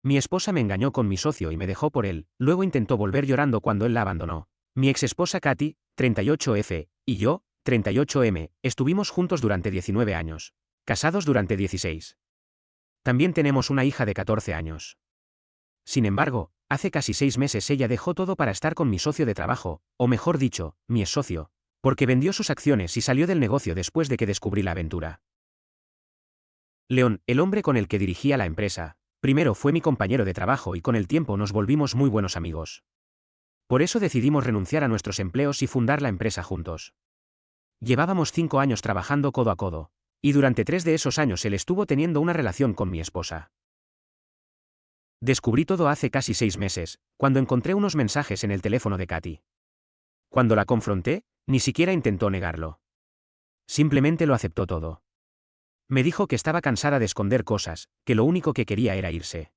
Mi esposa me engañó con mi socio y me dejó por él, luego intentó volver llorando cuando él la abandonó. Mi exesposa Katy, 38F, y yo, 38M, estuvimos juntos durante 19 años. Casados durante 16. También tenemos una hija de 14 años. Sin embargo, hace casi 6 meses ella dejó todo para estar con mi socio de trabajo, o mejor dicho, mi exsocio, porque vendió sus acciones y salió del negocio después de que descubrí la aventura. León, el hombre con el que dirigía la empresa, primero fue mi compañero de trabajo y con el tiempo nos volvimos muy buenos amigos. Por eso decidimos renunciar a nuestros empleos y fundar la empresa juntos. Llevábamos 5 años trabajando codo a codo, y durante 3 de esos años él estuvo teniendo una relación con mi esposa. Descubrí todo hace casi 6 meses, cuando encontré unos mensajes en el teléfono de Katy. Cuando la confronté, ni siquiera intentó negarlo. Simplemente lo aceptó todo. Me dijo que estaba cansada de esconder cosas, que lo único que quería era irse.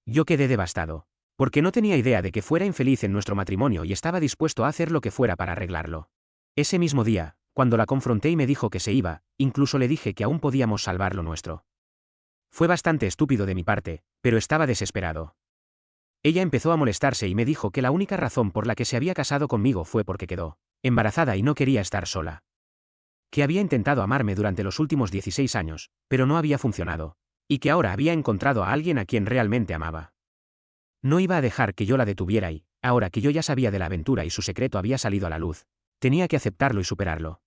Yo quedé devastado, porque no tenía idea de que fuera infeliz en nuestro matrimonio y estaba dispuesto a hacer lo que fuera para arreglarlo. Ese mismo día, cuando la confronté y me dijo que se iba, incluso le dije que aún podíamos salvar lo nuestro. Fue bastante estúpido de mi parte, pero estaba desesperado. Ella empezó a molestarse y me dijo que la única razón por la que se había casado conmigo fue porque quedó embarazada y no quería estar sola. Que había intentado amarme durante los últimos 16 años, pero no había funcionado, y que ahora había encontrado a alguien a quien realmente amaba. No iba a dejar que yo la detuviera y, ahora que yo ya sabía de la aventura y su secreto había salido a la luz, tenía que aceptarlo y superarlo.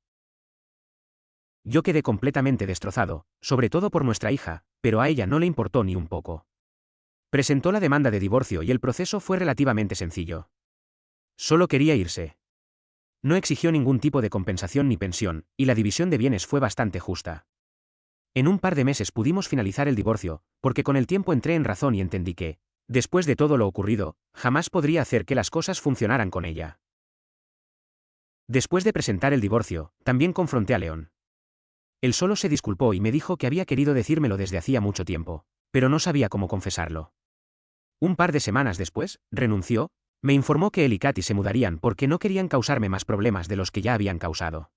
Yo quedé completamente destrozado, sobre todo por nuestra hija, pero a ella no le importó ni un poco. Presentó la demanda de divorcio y el proceso fue relativamente sencillo. Solo quería irse. No exigió ningún tipo de compensación ni pensión, y la división de bienes fue bastante justa. En un par de meses pudimos finalizar el divorcio, porque con el tiempo entré en razón y entendí que, después de todo lo ocurrido, jamás podría hacer que las cosas funcionaran con ella. Después de presentar el divorcio, también confronté a León. Él solo se disculpó y me dijo que había querido decírmelo desde hacía mucho tiempo, pero no sabía cómo confesarlo. Un par de semanas después, renunció, me informó que él y Katy se mudarían porque no querían causarme más problemas de los que ya habían causado.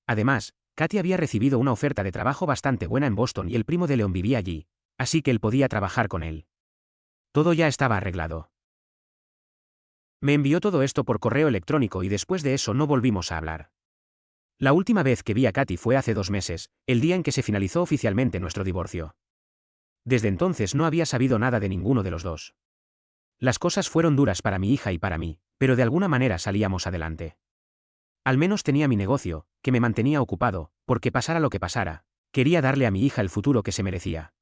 Además, Katy había recibido una oferta de trabajo bastante buena en Boston y el primo de León vivía allí, así que él podía trabajar con él. Todo ya estaba arreglado. Me envió todo esto por correo electrónico y después de eso no volvimos a hablar. La última vez que vi a Katy fue hace 2 meses, el día en que se finalizó oficialmente nuestro divorcio. Desde entonces no había sabido nada de ninguno de los dos. Las cosas fueron duras para mi hija y para mí, pero de alguna manera salíamos adelante. Al menos tenía mi negocio, que me mantenía ocupado, porque pasara lo que pasara, quería darle a mi hija el futuro que se merecía.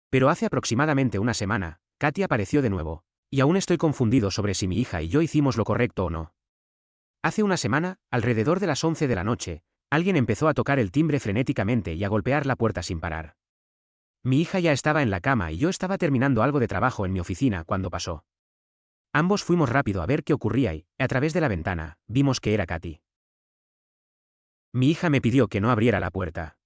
Pero hace aproximadamente una semana, Katy apareció de nuevo, y aún estoy confundido sobre si mi hija y yo hicimos lo correcto o no. Hace una semana, alrededor de las 11 de la noche, alguien empezó a tocar el timbre frenéticamente y a golpear la puerta sin parar. Mi hija ya estaba en la cama y yo estaba terminando algo de trabajo en mi oficina cuando pasó. Ambos fuimos rápido a ver qué ocurría y, a través de la ventana, vimos que era Katy. Mi hija me pidió que no abriera la puerta.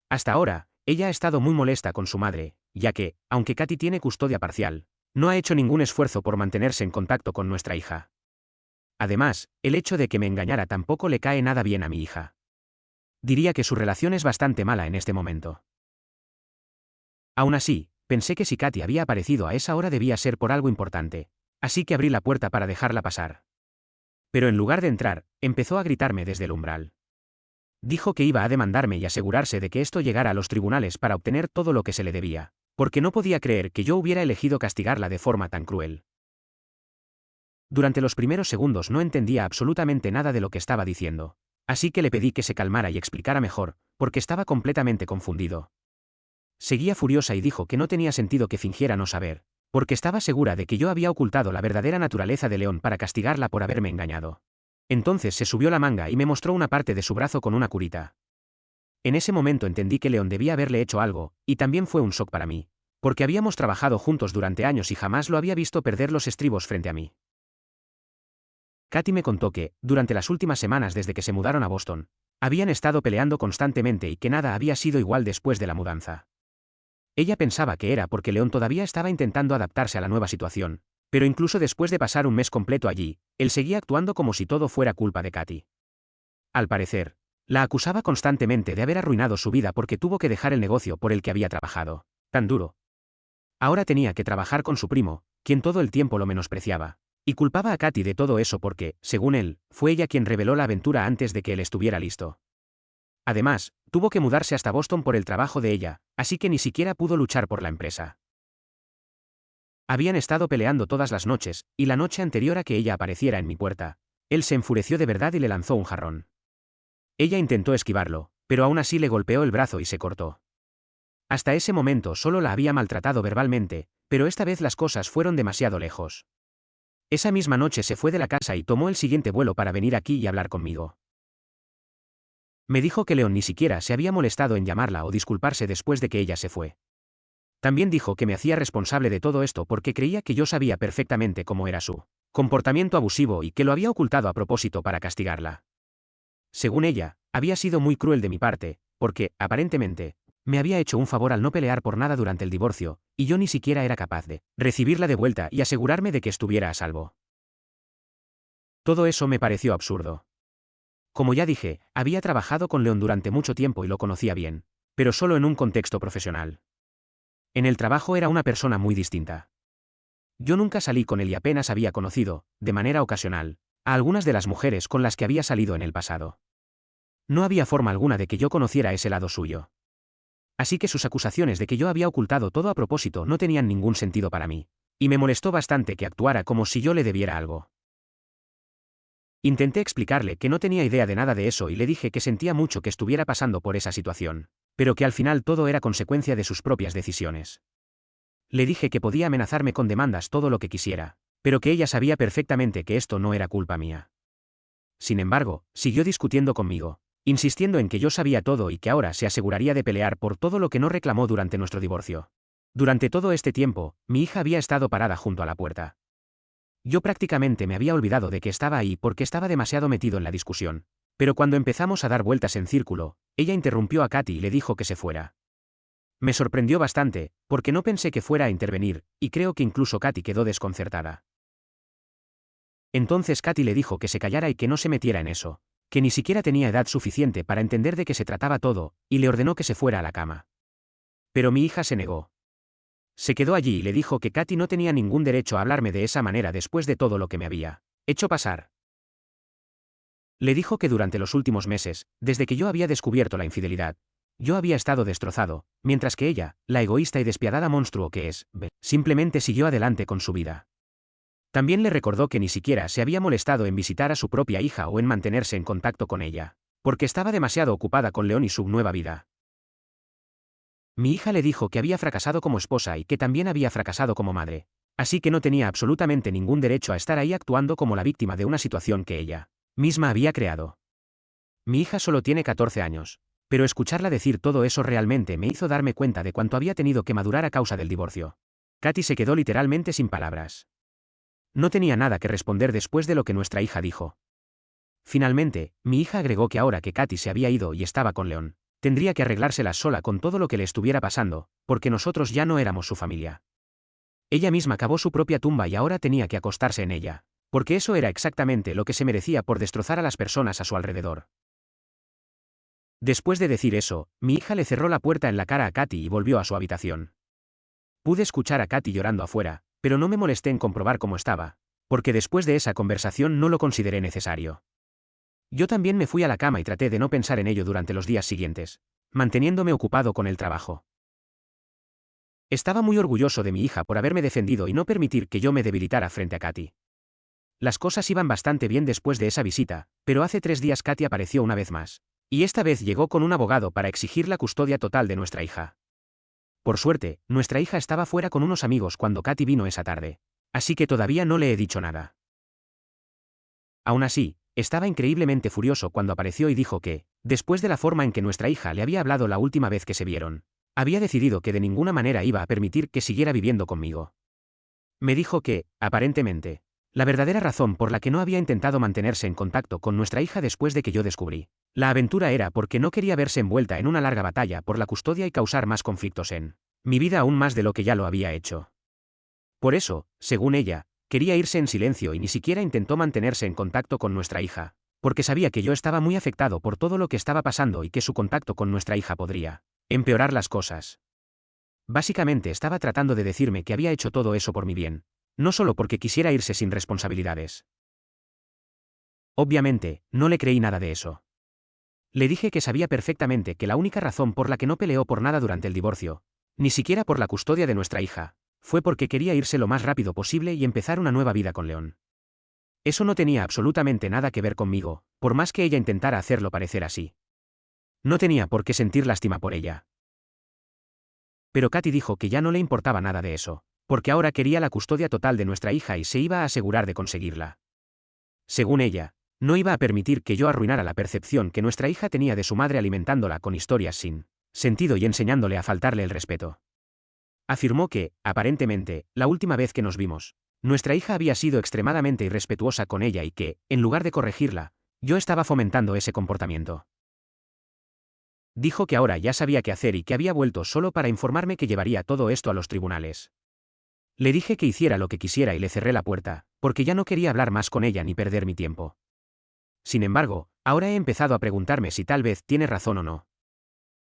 Hasta ahora, ella ha estado muy molesta con su madre, ya que, aunque Katy tiene custodia parcial, no ha hecho ningún esfuerzo por mantenerse en contacto con nuestra hija. Además, el hecho de que me engañara tampoco le cae nada bien a mi hija. Diría que su relación es bastante mala en este momento. Aún así, pensé que si Katy había aparecido a esa hora debía ser por algo importante, así que abrí la puerta para dejarla pasar. Pero en lugar de entrar, empezó a gritarme desde el umbral. Dijo que iba a demandarme y asegurarse de que esto llegara a los tribunales para obtener todo lo que se le debía, porque no podía creer que yo hubiera elegido castigarla de forma tan cruel. Durante los primeros segundos no entendía absolutamente nada de lo que estaba diciendo, así que le pedí que se calmara y explicara mejor, porque estaba completamente confundido. Seguía furiosa y dijo que no tenía sentido que fingiera no saber, porque estaba segura de que yo había ocultado la verdadera naturaleza de León para castigarla por haberme engañado. Entonces se subió la manga y me mostró una parte de su brazo con una curita. En ese momento entendí que León debía haberle hecho algo, y también fue un shock para mí, porque habíamos trabajado juntos durante años y jamás lo había visto perder los estribos frente a mí. Katy me contó que, durante las últimas semanas desde que se mudaron a Boston, habían estado peleando constantemente y que nada había sido igual después de la mudanza. Ella pensaba que era porque León todavía estaba intentando adaptarse a la nueva situación, pero incluso después de pasar un mes completo allí, él seguía actuando como si todo fuera culpa de Katy. Al parecer, la acusaba constantemente de haber arruinado su vida porque tuvo que dejar el negocio por el que había trabajado tan duro. Ahora tenía que trabajar con su primo, quien todo el tiempo lo menospreciaba. Y culpaba a Katy de todo eso porque, según él, fue ella quien reveló la aventura antes de que él estuviera listo. Además, tuvo que mudarse hasta Boston por el trabajo de ella, así que ni siquiera pudo luchar por la empresa. Habían estado peleando todas las noches, y la noche anterior a que ella apareciera en mi puerta, él se enfureció de verdad y le lanzó un jarrón. Ella intentó esquivarlo, pero aún así le golpeó el brazo y se cortó. Hasta ese momento solo la había maltratado verbalmente, pero esta vez las cosas fueron demasiado lejos. Esa misma noche se fue de la casa y tomó el siguiente vuelo para venir aquí y hablar conmigo. Me dijo que Leon ni siquiera se había molestado en llamarla o disculparse después de que ella se fue. También dijo que me hacía responsable de todo esto porque creía que yo sabía perfectamente cómo era su comportamiento abusivo y que lo había ocultado a propósito para castigarla. Según ella, había sido muy cruel de mi parte, porque, aparentemente, me había hecho un favor al no pelear por nada durante el divorcio, y yo ni siquiera era capaz de recibirla de vuelta y asegurarme de que estuviera a salvo. Todo eso me pareció absurdo. Como ya dije, había trabajado con Leon durante mucho tiempo y lo conocía bien, pero solo en un contexto profesional. En el trabajo era una persona muy distinta. Yo nunca salí con él y apenas había conocido, de manera ocasional, a algunas de las mujeres con las que había salido en el pasado. No había forma alguna de que yo conociera ese lado suyo. Así que sus acusaciones de que yo había ocultado todo a propósito no tenían ningún sentido para mí, y me molestó bastante que actuara como si yo le debiera algo. Intenté explicarle que no tenía idea de nada de eso y le dije que sentía mucho que estuviera pasando por esa situación, pero que al final todo era consecuencia de sus propias decisiones. Le dije que podía amenazarme con demandas todo lo que quisiera, pero que ella sabía perfectamente que esto no era culpa mía. Sin embargo, siguió discutiendo conmigo, insistiendo en que yo sabía todo y que ahora se aseguraría de pelear por todo lo que no reclamó durante nuestro divorcio. Durante todo este tiempo, mi hija había estado parada junto a la puerta. Yo prácticamente me había olvidado de que estaba ahí porque estaba demasiado metido en la discusión, pero cuando empezamos a dar vueltas en círculo, ella interrumpió a Katy y le dijo que se fuera. Me sorprendió bastante, porque no pensé que fuera a intervenir, y creo que incluso Katy quedó desconcertada. Entonces Katy le dijo que se callara y que no se metiera en eso, que ni siquiera tenía edad suficiente para entender de qué se trataba todo, y le ordenó que se fuera a la cama. Pero mi hija se negó. Se quedó allí y le dijo que Katy no tenía ningún derecho a hablarme de esa manera después de todo lo que me había hecho pasar. Le dijo que durante los últimos meses, desde que yo había descubierto la infidelidad, yo había estado destrozado, mientras que ella, la egoísta y despiadada monstruo que es, simplemente siguió adelante con su vida. También le recordó que ni siquiera se había molestado en visitar a su propia hija o en mantenerse en contacto con ella, porque estaba demasiado ocupada con Leon y su nueva vida. Mi hija le dijo que había fracasado como esposa y que también había fracasado como madre, así que no tenía absolutamente ningún derecho a estar ahí actuando como la víctima de una situación que ella misma había creado. Mi hija solo tiene 14 años, pero escucharla decir todo eso realmente me hizo darme cuenta de cuánto había tenido que madurar a causa del divorcio. Katy se quedó literalmente sin palabras. No tenía nada que responder después de lo que nuestra hija dijo. Finalmente, mi hija agregó que ahora que Katy se había ido y estaba con Leon, tendría que arreglárselas sola con todo lo que le estuviera pasando, porque nosotros ya no éramos su familia. Ella misma cavó su propia tumba y ahora tenía que acostarse en ella, porque eso era exactamente lo que se merecía por destrozar a las personas a su alrededor. Después de decir eso, mi hija le cerró la puerta en la cara a Katy y volvió a su habitación. Pude escuchar a Katy llorando afuera, pero no me molesté en comprobar cómo estaba, porque después de esa conversación no lo consideré necesario. Yo también me fui a la cama y traté de no pensar en ello durante los días siguientes, manteniéndome ocupado con el trabajo. Estaba muy orgulloso de mi hija por haberme defendido y no permitir que yo me debilitara frente a Katy. Las cosas iban bastante bien después de esa visita, pero hace 3 días Katy apareció una vez más, y esta vez llegó con un abogado para exigir la custodia total de nuestra hija. Por suerte, nuestra hija estaba fuera con unos amigos cuando Katy vino esa tarde, así que todavía no le he dicho nada. Aún así, estaba increíblemente furioso cuando apareció y dijo que, después de la forma en que nuestra hija le había hablado la última vez que se vieron, había decidido que de ninguna manera iba a permitir que siguiera viviendo conmigo. Me dijo que, aparentemente, la verdadera razón por la que no había intentado mantenerse en contacto con nuestra hija después de que yo descubrí la aventura era porque no quería verse envuelta en una larga batalla por la custodia y causar más conflictos en mi vida aún más de lo que ya lo había hecho. Por eso, según ella, quería irse en silencio y ni siquiera intentó mantenerse en contacto con nuestra hija, porque sabía que yo estaba muy afectado por todo lo que estaba pasando y que su contacto con nuestra hija podría empeorar las cosas. Básicamente estaba tratando de decirme que había hecho todo eso por mi bien, no solo porque quisiera irse sin responsabilidades. Obviamente, no le creí nada de eso. Le dije que sabía perfectamente que la única razón por la que no peleó por nada durante el divorcio, ni siquiera por la custodia de nuestra hija, fue porque quería irse lo más rápido posible y empezar una nueva vida con León. Eso no tenía absolutamente nada que ver conmigo, por más que ella intentara hacerlo parecer así. No tenía por qué sentir lástima por ella. Pero Katy dijo que ya no le importaba nada de eso, porque ahora quería la custodia total de nuestra hija y se iba a asegurar de conseguirla. Según ella, no iba a permitir que yo arruinara la percepción que nuestra hija tenía de su madre alimentándola con historias sin sentido y enseñándole a faltarle el respeto. Afirmó que, aparentemente, la última vez que nos vimos, nuestra hija había sido extremadamente irrespetuosa con ella y que, en lugar de corregirla, yo estaba fomentando ese comportamiento. Dijo que ahora ya sabía qué hacer y que había vuelto solo para informarme que llevaría todo esto a los tribunales. Le dije que hiciera lo que quisiera y le cerré la puerta, porque ya no quería hablar más con ella ni perder mi tiempo. Sin embargo, ahora he empezado a preguntarme si tal vez tiene razón o no.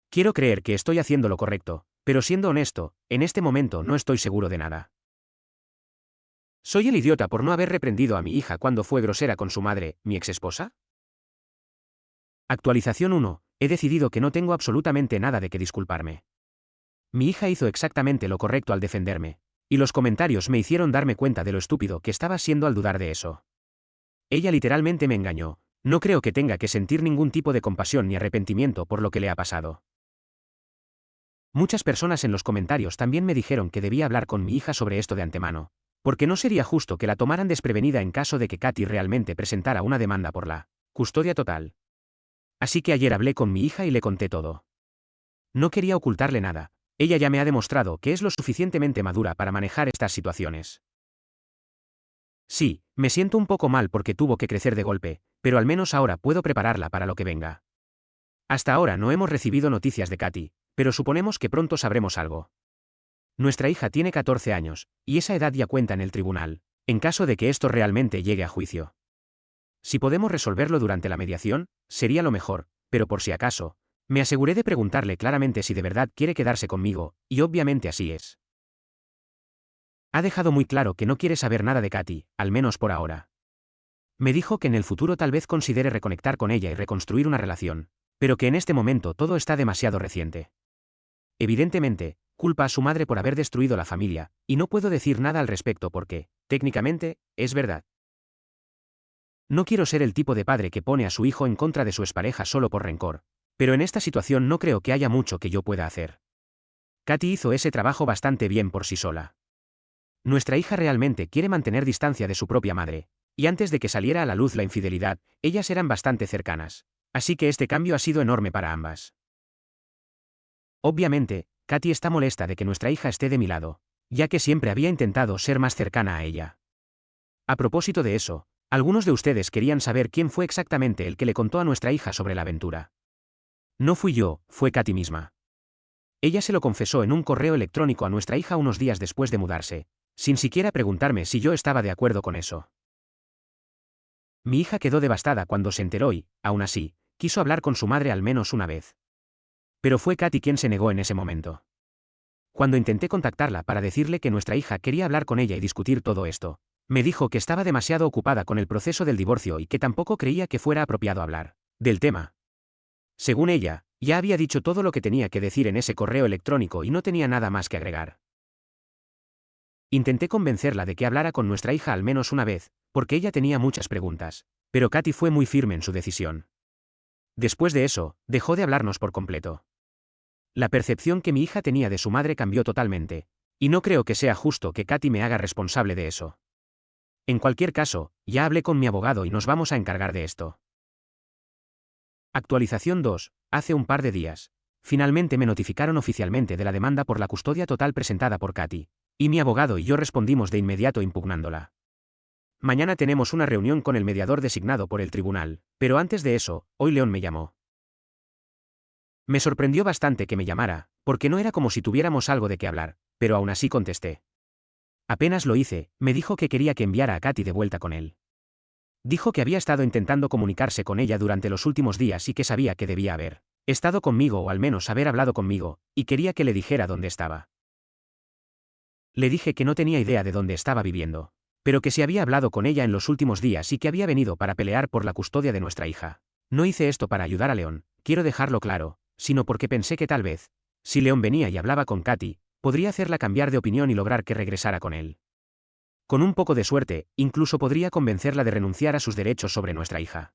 Quiero creer que estoy haciendo lo correcto, pero siendo honesto, en este momento no estoy seguro de nada. ¿Soy el idiota por no haber reprendido a mi hija cuando fue grosera con su madre, mi exesposa? Actualización 1. He decidido que no tengo absolutamente nada de qué disculparme. Mi hija hizo exactamente lo correcto al defenderme, y los comentarios me hicieron darme cuenta de lo estúpido que estaba siendo al dudar de eso. Ella literalmente me engañó. No creo que tenga que sentir ningún tipo de compasión ni arrepentimiento por lo que le ha pasado. Muchas personas en los comentarios también me dijeron que debía hablar con mi hija sobre esto de antemano, porque no sería justo que la tomaran desprevenida en caso de que Katy realmente presentara una demanda por la custodia total. Así que ayer hablé con mi hija y le conté todo. No quería ocultarle nada. Ella ya me ha demostrado que es lo suficientemente madura para manejar estas situaciones. Sí, me siento un poco mal porque tuvo que crecer de golpe, pero al menos ahora puedo prepararla para lo que venga. Hasta ahora no hemos recibido noticias de Katy, pero suponemos que pronto sabremos algo. Nuestra hija tiene 14 años, y esa edad ya cuenta en el tribunal, en caso de que esto realmente llegue a juicio. Si podemos resolverlo durante la mediación, sería lo mejor, pero por si acaso, me aseguré de preguntarle claramente si de verdad quiere quedarse conmigo, y obviamente así es. Ha dejado muy claro que no quiere saber nada de Katy, al menos por ahora. Me dijo que en el futuro tal vez considere reconectar con ella y reconstruir una relación, pero que en este momento todo está demasiado reciente. Evidentemente, culpa a su madre por haber destruido la familia, y no puedo decir nada al respecto porque, técnicamente, es verdad. No quiero ser el tipo de padre que pone a su hijo en contra de su expareja solo por rencor, pero en esta situación no creo que haya mucho que yo pueda hacer. Katy hizo ese trabajo bastante bien por sí sola. Nuestra hija realmente quiere mantener distancia de su propia madre, y antes de que saliera a la luz la infidelidad, ellas eran bastante cercanas, así que este cambio ha sido enorme para ambas. Obviamente, Katy está molesta de que nuestra hija esté de mi lado, ya que siempre había intentado ser más cercana a ella. A propósito de eso, algunos de ustedes querían saber quién fue exactamente el que le contó a nuestra hija sobre la aventura. No fui yo, fue Katy misma. Ella se lo confesó en un correo electrónico a nuestra hija unos días después de mudarse, sin siquiera preguntarme si yo estaba de acuerdo con eso. Mi hija quedó devastada cuando se enteró y, aún así, quiso hablar con su madre al menos una vez. Pero fue Katy quien se negó en ese momento. Cuando intenté contactarla para decirle que nuestra hija quería hablar con ella y discutir todo esto, me dijo que estaba demasiado ocupada con el proceso del divorcio y que tampoco creía que fuera apropiado hablar del tema. Según ella, ya había dicho todo lo que tenía que decir en ese correo electrónico y no tenía nada más que agregar. Intenté convencerla de que hablara con nuestra hija al menos una vez, porque ella tenía muchas preguntas, pero Katy fue muy firme en su decisión. Después de eso, dejó de hablarnos por completo. La percepción que mi hija tenía de su madre cambió totalmente, y no creo que sea justo que Katy me haga responsable de eso. En cualquier caso, ya hablé con mi abogado y nos vamos a encargar de esto. Actualización 2. Hace un par de días, finalmente me notificaron oficialmente de la demanda por la custodia total presentada por Katy, y mi abogado y yo respondimos de inmediato impugnándola. Mañana tenemos una reunión con el mediador designado por el tribunal, pero antes de eso, hoy León me llamó. Me sorprendió bastante que me llamara, porque no era como si tuviéramos algo de qué hablar, pero aún así contesté. Apenas lo hice, me dijo que quería que enviara a Katy de vuelta con él. Dijo que había estado intentando comunicarse con ella durante los últimos días y que sabía que debía haber estado conmigo o al menos haber hablado conmigo, y quería que le dijera dónde estaba. Le dije que no tenía idea de dónde estaba viviendo, pero que si había hablado con ella en los últimos días y que había venido para pelear por la custodia de nuestra hija. No hice esto para ayudar a León, quiero dejarlo claro, sino porque pensé que tal vez, si León venía y hablaba con Katy, podría hacerla cambiar de opinión y lograr que regresara con él. Con un poco de suerte, incluso podría convencerla de renunciar a sus derechos sobre nuestra hija.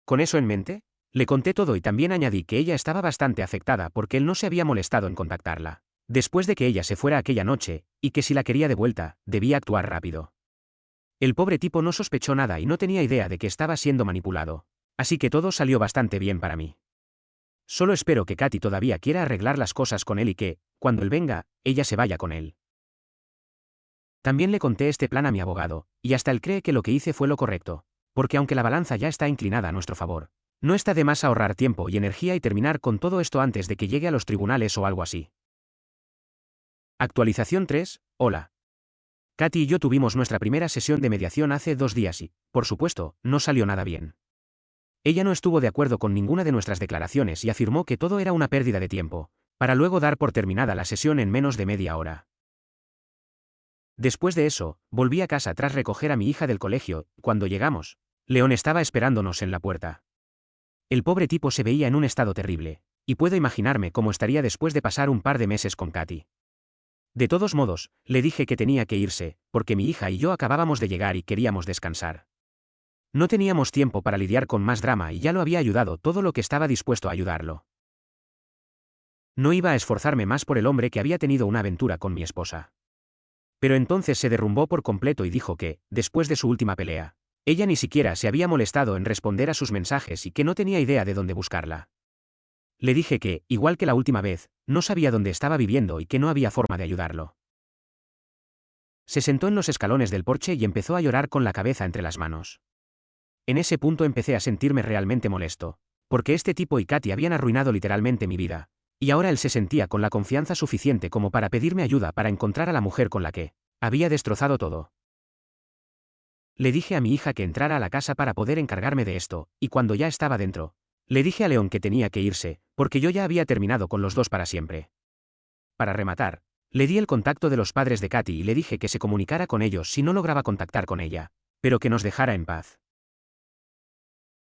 Con eso en mente, le conté todo y también añadí que ella estaba bastante afectada porque él no se había molestado en contactarla, después de que ella se fuera aquella noche, y que si la quería de vuelta, debía actuar rápido. El pobre tipo no sospechó nada y no tenía idea de que estaba siendo manipulado, así que todo salió bastante bien para mí. Solo espero que Katy todavía quiera arreglar las cosas con él y que, cuando él venga, ella se vaya con él. También le conté este plan a mi abogado, y hasta él cree que lo que hice fue lo correcto, porque aunque la balanza ya está inclinada a nuestro favor, no está de más ahorrar tiempo y energía y terminar con todo esto antes de que llegue a los tribunales o algo así. Actualización 3, hola. Katy y yo tuvimos nuestra primera sesión de mediación hace 2 días y, por supuesto, no salió nada bien. Ella no estuvo de acuerdo con ninguna de nuestras declaraciones y afirmó que todo era una pérdida de tiempo, para luego dar por terminada la sesión en menos de media hora. Después de eso, volví a casa tras recoger a mi hija del colegio. Cuando llegamos, León estaba esperándonos en la puerta. El pobre tipo se veía en un estado terrible, y puedo imaginarme cómo estaría después de pasar un par de meses con Katy. De todos modos, le dije que tenía que irse, porque mi hija y yo acabábamos de llegar y queríamos descansar. No teníamos tiempo para lidiar con más drama y ya lo había ayudado todo lo que estaba dispuesto a ayudarlo. No iba a esforzarme más por el hombre que había tenido una aventura con mi esposa. Pero entonces se derrumbó por completo y dijo que, después de su última pelea, ella ni siquiera se había molestado en responder a sus mensajes y que no tenía idea de dónde buscarla. Le dije que, igual que la última vez, no sabía dónde estaba viviendo y que no había forma de ayudarlo. Se sentó en los escalones del porche y empezó a llorar con la cabeza entre las manos. En ese punto empecé a sentirme realmente molesto, porque este tipo y Katy habían arruinado literalmente mi vida, y ahora él se sentía con la confianza suficiente como para pedirme ayuda para encontrar a la mujer con la que había destrozado todo. Le dije a mi hija que entrara a la casa para poder encargarme de esto, y cuando ya estaba dentro, le dije a León que tenía que irse, porque yo ya había terminado con los dos para siempre. Para rematar, le di el contacto de los padres de Katy y le dije que se comunicara con ellos si no lograba contactar con ella, pero que nos dejara en paz.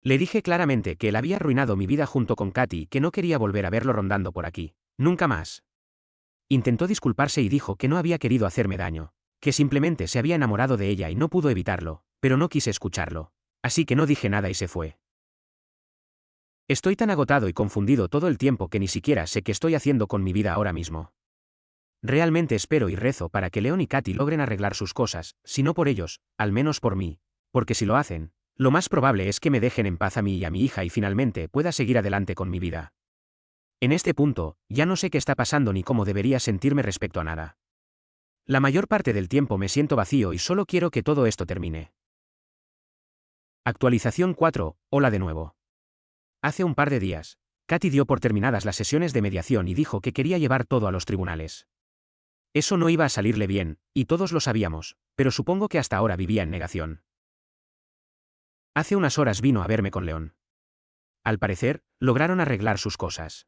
Le dije claramente que él había arruinado mi vida junto con Katy y que no quería volver a verlo rondando por aquí, nunca más. Intentó disculparse y dijo que no había querido hacerme daño, que simplemente se había enamorado de ella y no pudo evitarlo, pero no quise escucharlo, así que no dije nada y se fue. Estoy tan agotado y confundido todo el tiempo que ni siquiera sé qué estoy haciendo con mi vida ahora mismo. Realmente espero y rezo para que León y Katy logren arreglar sus cosas, si no por ellos, al menos por mí, porque si lo hacen, lo más probable es que me dejen en paz a mí y a mi hija y finalmente pueda seguir adelante con mi vida. En este punto, ya no sé qué está pasando ni cómo debería sentirme respecto a nada. La mayor parte del tiempo me siento vacío y solo quiero que todo esto termine. Actualización 4, hola de nuevo. Hace un par de días, Katy dio por terminadas las sesiones de mediación y dijo que quería llevar todo a los tribunales. Eso no iba a salirle bien, y todos lo sabíamos, pero supongo que hasta ahora vivía en negación. Hace unas horas vino a verme con León. Al parecer, lograron arreglar sus cosas.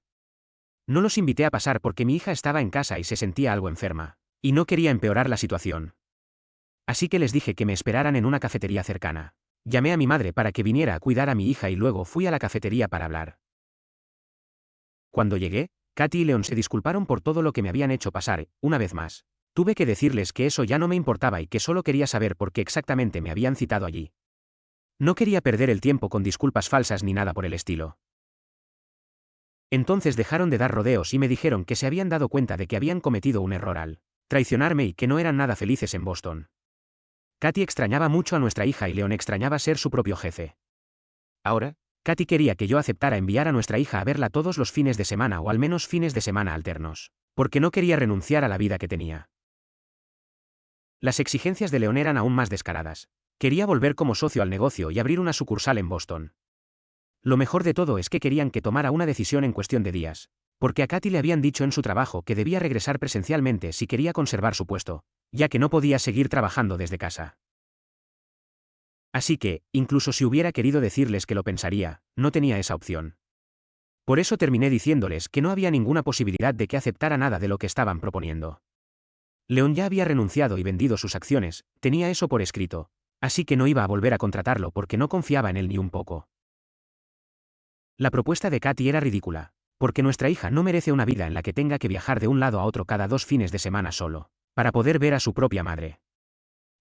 No los invité a pasar porque mi hija estaba en casa y se sentía algo enferma, y no quería empeorar la situación. Así que les dije que me esperaran en una cafetería cercana. Llamé a mi madre para que viniera a cuidar a mi hija y luego fui a la cafetería para hablar. Cuando llegué, Katy y León se disculparon por todo lo que me habían hecho pasar, una vez más. Tuve que decirles que eso ya no me importaba y que solo quería saber por qué exactamente me habían citado allí. No quería perder el tiempo con disculpas falsas ni nada por el estilo. Entonces dejaron de dar rodeos y me dijeron que se habían dado cuenta de que habían cometido un error al traicionarme y que no eran nada felices en Boston. Katy extrañaba mucho a nuestra hija y León extrañaba ser su propio jefe. Ahora, Katy quería que yo aceptara enviar a nuestra hija a verla todos los fines de semana o al menos fines de semana alternos, porque no quería renunciar a la vida que tenía. Las exigencias de León eran aún más descaradas. Quería volver como socio al negocio y abrir una sucursal en Boston. Lo mejor de todo es que querían que tomara una decisión en cuestión de días, porque a Katy le habían dicho en su trabajo que debía regresar presencialmente si quería conservar su puesto, ya que no podía seguir trabajando desde casa. Así que, incluso si hubiera querido decirles que lo pensaría, no tenía esa opción. Por eso terminé diciéndoles que no había ninguna posibilidad de que aceptara nada de lo que estaban proponiendo. Leon ya había renunciado y vendido sus acciones, tenía eso por escrito, así que no iba a volver a contratarlo porque no confiaba en él ni un poco. La propuesta de Katy era ridícula, porque nuestra hija no merece una vida en la que tenga que viajar de un lado a otro cada 2 fines de semana solo, para poder ver a su propia madre.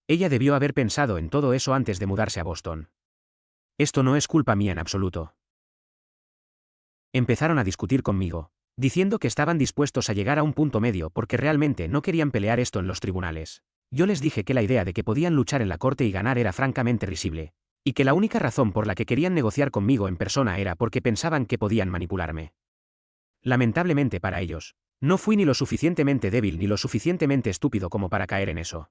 Ella debió haber pensado en todo eso antes de mudarse a Boston. Esto no es culpa mía en absoluto. Empezaron a discutir conmigo, diciendo que estaban dispuestos a llegar a un punto medio porque realmente no querían pelear esto en los tribunales. Yo les dije que la idea de que podían luchar en la corte y ganar era francamente risible, y que la única razón por la que querían negociar conmigo en persona era porque pensaban que podían manipularme. Lamentablemente para ellos, no fui ni lo suficientemente débil ni lo suficientemente estúpido como para caer en eso.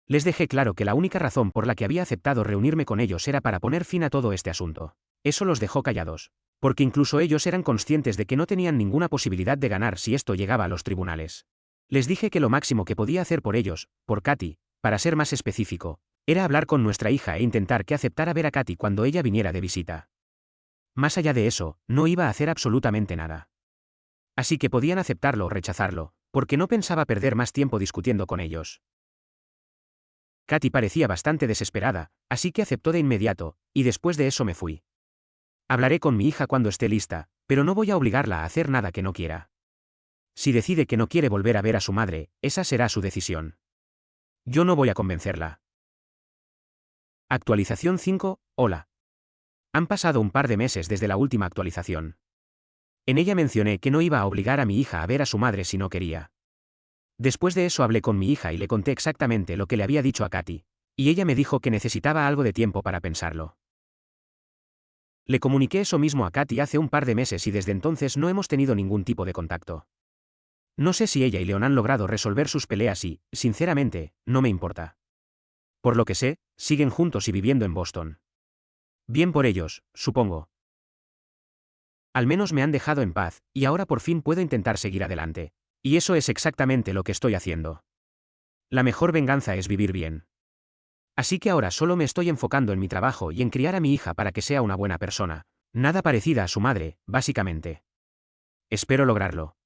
Les dejé claro que la única razón por la que había aceptado reunirme con ellos era para poner fin a todo este asunto. Eso los dejó callados, porque incluso ellos eran conscientes de que no tenían ninguna posibilidad de ganar si esto llegaba a los tribunales. Les dije que lo máximo que podía hacer por ellos, por Katy, para ser más específico, era hablar con nuestra hija e intentar que aceptara ver a Katy cuando ella viniera de visita. Más allá de eso, no iba a hacer absolutamente nada. Así que podían aceptarlo o rechazarlo, porque no pensaba perder más tiempo discutiendo con ellos. Katy parecía bastante desesperada, así que aceptó de inmediato, y después de eso me fui. Hablaré con mi hija cuando esté lista, pero no voy a obligarla a hacer nada que no quiera. Si decide que no quiere volver a ver a su madre, esa será su decisión. Yo no voy a convencerla. Actualización 5, hola. Han pasado un par de meses desde la última actualización. En ella mencioné que no iba a obligar a mi hija a ver a su madre si no quería. Después de eso hablé con mi hija y le conté exactamente lo que le había dicho a Katy, y ella me dijo que necesitaba algo de tiempo para pensarlo. Le comuniqué eso mismo a Katy hace un par de meses y desde entonces no hemos tenido ningún tipo de contacto. No sé si ella y Leon han logrado resolver sus peleas y, sinceramente, no me importa. Por lo que sé, siguen juntos y viviendo en Boston. Bien por ellos, supongo. Al menos me han dejado en paz, y ahora por fin puedo intentar seguir adelante. Y eso es exactamente lo que estoy haciendo. La mejor venganza es vivir bien. Así que ahora solo me estoy enfocando en mi trabajo y en criar a mi hija para que sea una buena persona, nada parecida a su madre, básicamente. Espero lograrlo.